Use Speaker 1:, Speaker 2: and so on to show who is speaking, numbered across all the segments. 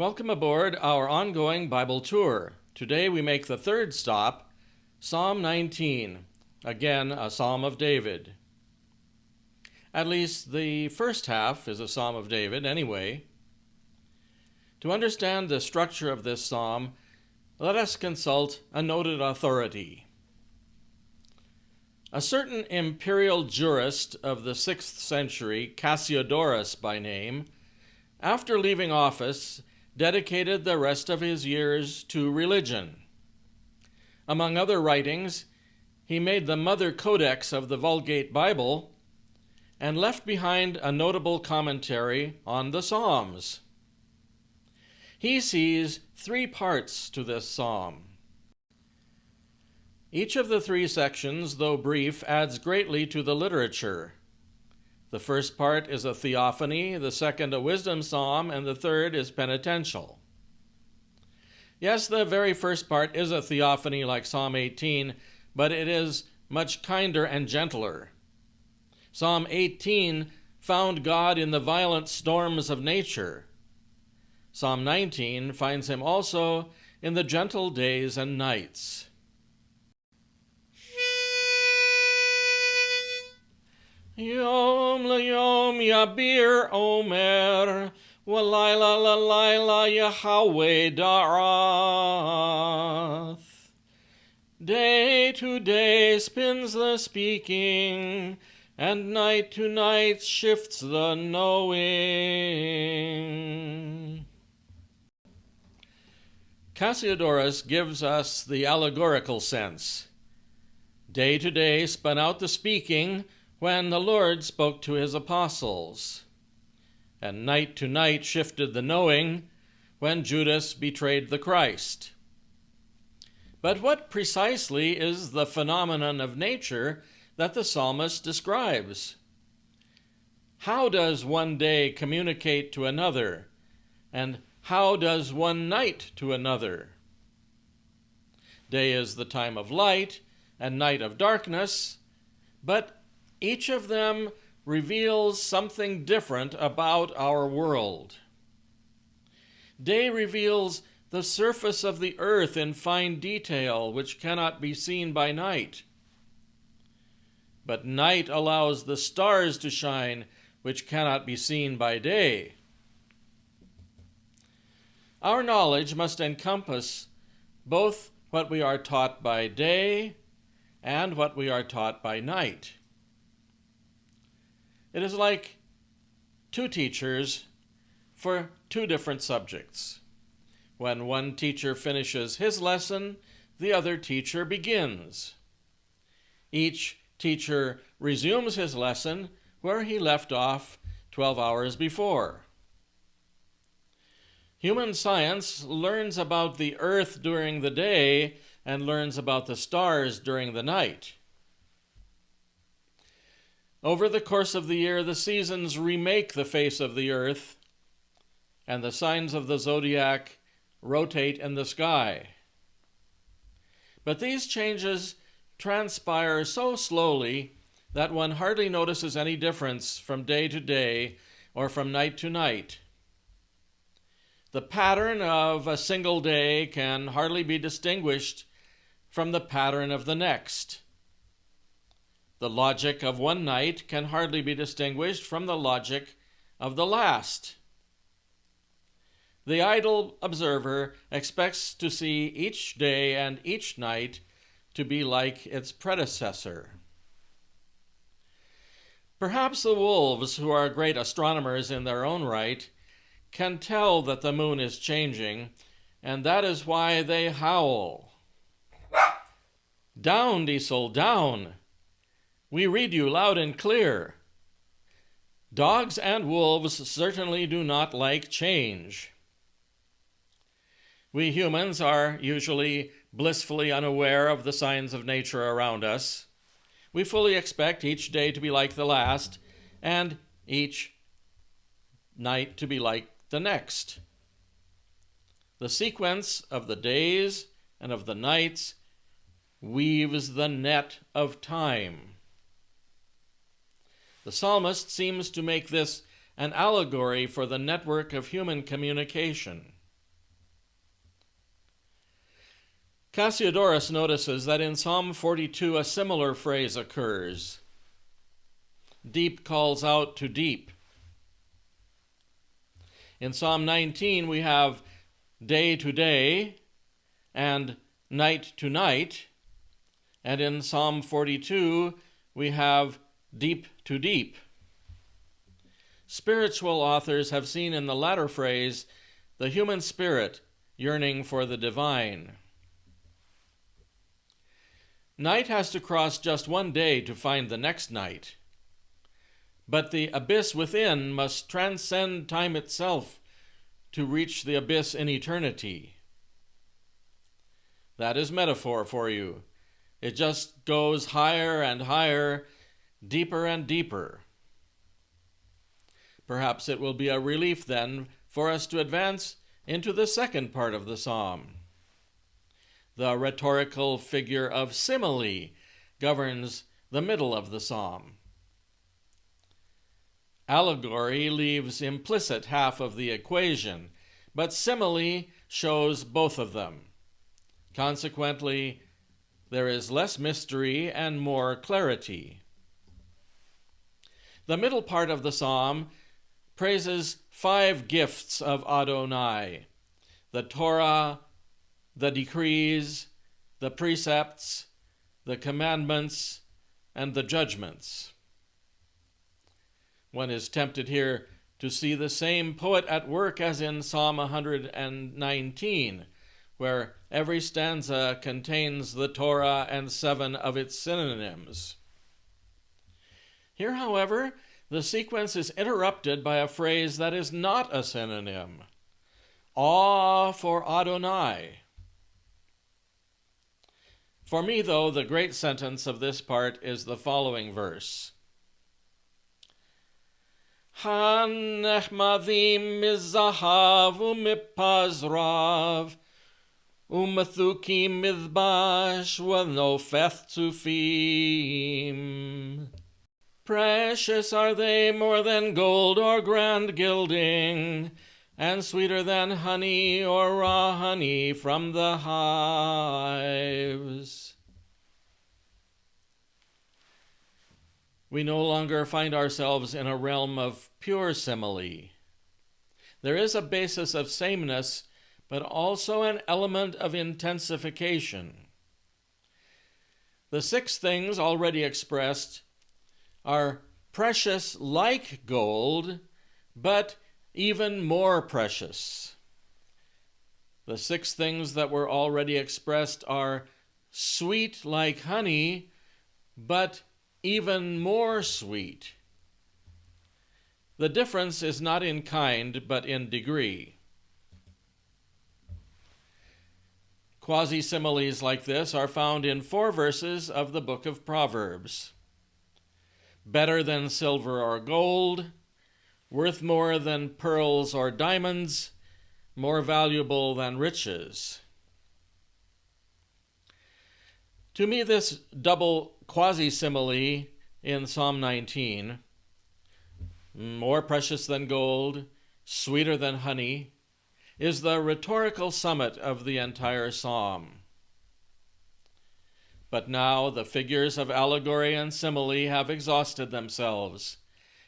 Speaker 1: Welcome aboard our ongoing Bible tour. Today we make the third stop, Psalm 19, again a Psalm of David. At least the first half is a Psalm of David anyway. To understand the structure of this psalm, let us consult a noted authority. A certain imperial jurist of the 6th century, Cassiodorus by name, after leaving office, dedicated the rest of his years to religion. Among other writings, he made the Mother Codex of the Vulgate Bible and left behind a notable commentary on the Psalms. He sees 3 parts to this psalm. Each of the 3 sections, though brief, adds greatly to the literature. The first part is a theophany, the second a wisdom psalm, and the third is penitential. Yes, the very first part is a theophany like Psalm 18, but it is much kinder and gentler. Psalm 18 found God in the violent storms of nature. Psalm 19 finds him also in the gentle days and nights. Yom l'yom yabir omer, walayla lalayla Yahweh da'ath. Day to day spins the speaking, and night to night shifts the knowing. Cassiodorus gives us the allegorical sense. Day to day spun out the speaking when the Lord spoke to his apostles, and night to night shifted the knowing when Judas betrayed the Christ. But what precisely is the phenomenon of nature that the psalmist describes? How does one day communicate to another, and how does one night to another? Day is the time of light, and night of darkness, but each of them reveals something different about our world. Day reveals the surface of the earth in fine detail, which cannot be seen by night. But night allows the stars to shine, which cannot be seen by day. Our knowledge must encompass both what we are taught by day and what we are taught by night. It is like 2 teachers for 2 different subjects. When one teacher finishes his lesson, the other teacher begins. Each teacher resumes his lesson where he left off 12 hours before. Human science learns about the earth during the day and learns about the stars during the night. Over the course of the year, the seasons remake the face of the earth, and the signs of the zodiac rotate in the sky. But these changes transpire so slowly that one hardly notices any difference from day to day or from night to night. The pattern of a single day can hardly be distinguished from the pattern of the next. The logic of one night can hardly be distinguished from the logic of the last. The idle observer expects to see each day and each night to be like its predecessor. Perhaps the wolves, who are great astronomers in their own right, can tell that the moon is changing, and that is why they howl. Down, Diesel, down! We read you loud and clear. Dogs and wolves certainly do not like change. We humans are usually blissfully unaware of the signs of nature around us. We fully expect each day to be like the last, and each night to be like the next. The sequence of the days and of the nights weaves the net of time. The psalmist seems to make this an allegory for the network of human communication. Cassiodorus notices that in Psalm 42 a similar phrase occurs. Deep calls out to deep. In Psalm 19 we have day to day and night to night, and in Psalm 42 we have deep to deep. Spiritual authors have seen in the latter phrase the human spirit yearning for the divine. Night has to cross just one day to find the next night, but the abyss within must transcend time itself to reach the abyss in eternity. That is metaphor for you. It just goes higher and higher, deeper and deeper. Perhaps it will be a relief then for us to advance into the second part of the psalm. The rhetorical figure of simile governs the middle of the psalm. Allegory leaves implicit half of the equation, but simile shows both of them. Consequently, there is less mystery and more clarity. The middle part of the psalm praises 5 gifts of Adonai: the Torah, the decrees, the precepts, the commandments, and the judgments. One is tempted here to see the same poet at work as in Psalm 119, where every stanza contains the Torah and 7 of its synonyms. Here, however, the sequence is interrupted by a phrase that is not a synonym: awe for Adonai. For me, though, the great sentence of this part is the following verse: Ha-nechmadim mizahav umipazrav umathukim midbash v'nofeth tzufim. Precious are they more than gold or grand gilding, and sweeter than honey or raw honey from the hives. We no longer find ourselves in a realm of pure simile. There is a basis of sameness, but also an element of intensification. The 6 things already expressed are precious like gold, but even more precious. The 6 things that were already expressed are sweet like honey, but even more sweet. The difference is not in kind, but in degree. Quasi-similes like this are found in 4 verses of the book of Proverbs. Better than silver or gold, worth more than pearls or diamonds, more valuable than riches. To me, this double quasi-simile in Psalm 19, more precious than gold, sweeter than honey, is the rhetorical summit of the entire psalm. But now the figures of allegory and simile have exhausted themselves,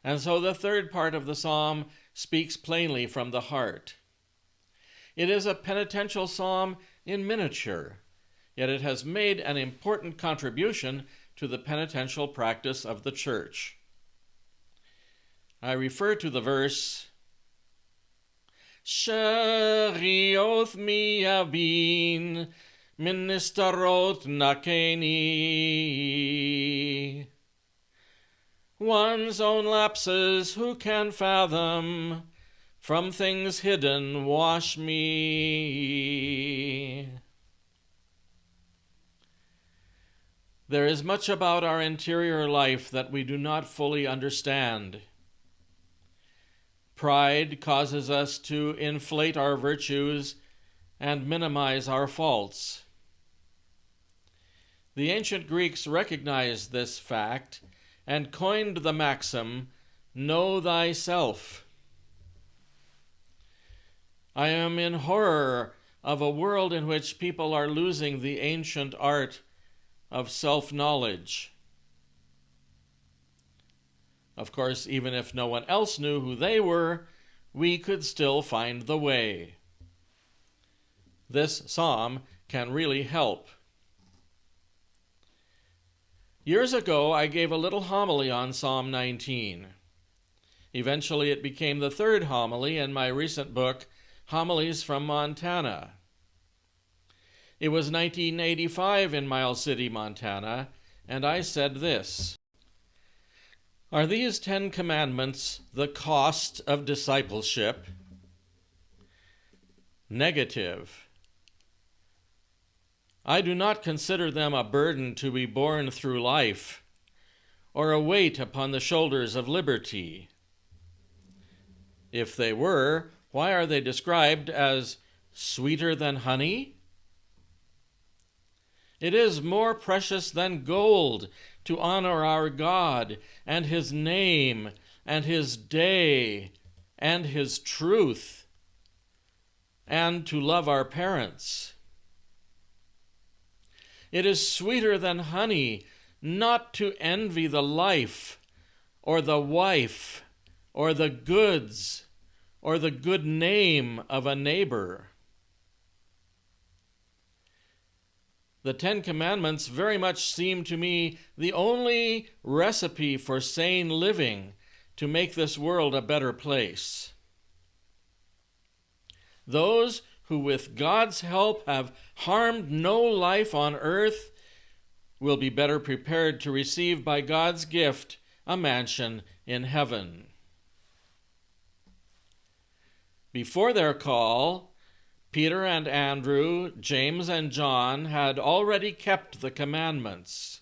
Speaker 1: and so the third part of the psalm speaks plainly from the heart. It is a penitential psalm in miniature, yet it has made an important contribution to the penitential practice of the Church. I refer to the verse, Sherioth miyavin Ministerot nakeni. One's own lapses who can fathom? From things hidden wash me. There is much about our interior life that we do not fully understand. Pride causes us to inflate our virtues and minimize our faults. The ancient Greeks recognized this fact and coined the maxim, "Know thyself." I am in horror of a world in which people are losing the ancient art of self-knowledge. Of course, even if no one else knew who they were, we could still find the way. This psalm can really help. Years ago, I gave a little homily on Psalm 19. Eventually, it became the third homily in my recent book, Homilies from Montana. It was 1985 in Miles City, Montana, and I said this: "Are these 10 commandments the cost of discipleship?" Negative. I do not consider them a burden to be borne through life, or a weight upon the shoulders of liberty. If they were, why are they described as sweeter than honey? It is more precious than gold to honor our God and His name and His day and His truth, and to love our parents. It is sweeter than honey not to envy the life or the wife or the goods or the good name of a neighbor. The 10 Commandments very much seem to me the only recipe for sane living to make this world a better place. Those who with God's help have harmed no life on earth will be better prepared to receive by God's gift a mansion in heaven. Before their call, Peter and Andrew, James and John had already kept the commandments.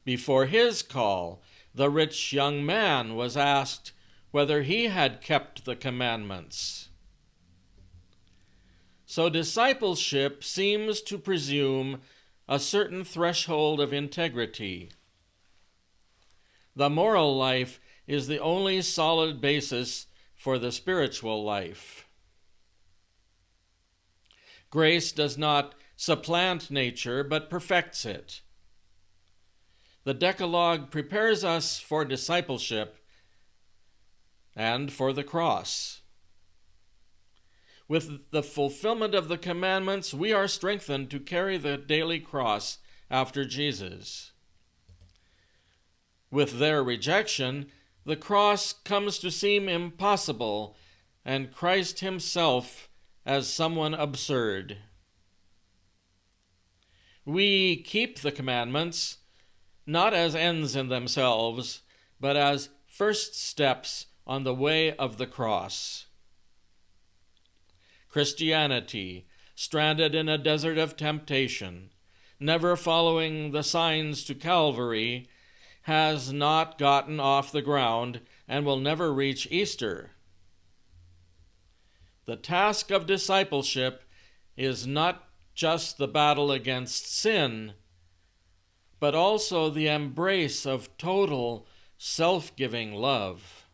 Speaker 1: Before his call, the rich young man was asked whether he had kept the commandments. So discipleship seems to presume a certain threshold of integrity. The moral life is the only solid basis for the spiritual life. Grace does not supplant nature, but perfects it. The Decalogue prepares us for discipleship and for the cross. With the fulfillment of the commandments, we are strengthened to carry the daily cross after Jesus. With their rejection, the cross comes to seem impossible, and Christ himself as someone absurd. We keep the commandments not as ends in themselves, but as first steps on the way of the cross. Christianity, stranded in a desert of temptation, never following the signs to Calvary, has not gotten off the ground and will never reach Easter. The task of discipleship is not just the battle against sin, but also the embrace of total self-giving love.